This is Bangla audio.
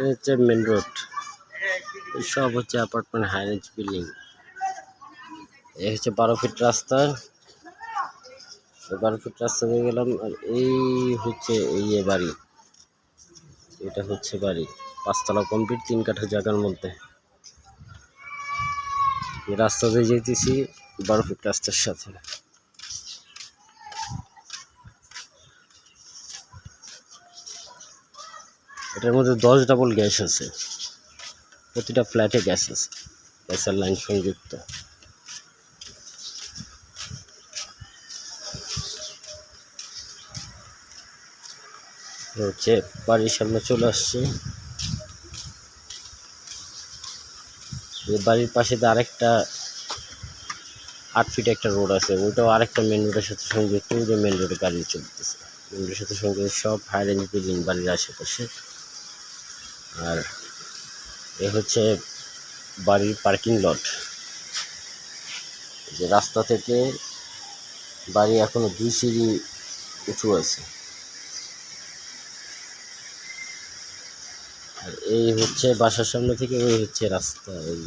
এই হচ্ছে মেন রোড, সব হচ্ছে অ্যাপার্টমেন্ট হাই রেঞ্জ বিল্ডিং। এই হচ্ছে 12 ফিট রাস্তা, 12 ফিট রাস্তা দিয়ে গেলাম। আর এই হচ্ছে এই বাড়ি, এটা হচ্ছে বাড়ি 5 তলা কমপ্লিট 3 কাঠা জায়গার মধ্যে। রাস্তা দিয়ে যেতেছি 12 ফিট রাস্তার সাথে। এটার মধ্যে 10 ডাবল গ্যাস আছে, প্রতিটা ফ্ল্যাটে গ্যাস আছে, গ্যাসের লাইন সংযুক্ত। হচ্ছে বাড়ির সামনে চলে আসছে। বাড়ির পাশে আরেকটা 8 ফিট একটা রোড আছে, ওইটাও আরেকটা মেন রোডের সাথে সংযুক্ত। ওই যে মেন রোডে গাড়ি চলতেছে, মেন রোডের সাথে সংযুক্ত সব হাই রেঞ্জ বিল্ডিং বাড়ির আশেপাশে। আর এ হচ্ছে বাড়ির পার্কিং লট। যে রাস্তা থেকে বাড়ি এখনো 2 সিঁড়ি উঁচু আছে। আর এই হচ্ছে বাসার সামনে থেকে ওই হচ্ছে রাস্তা। এই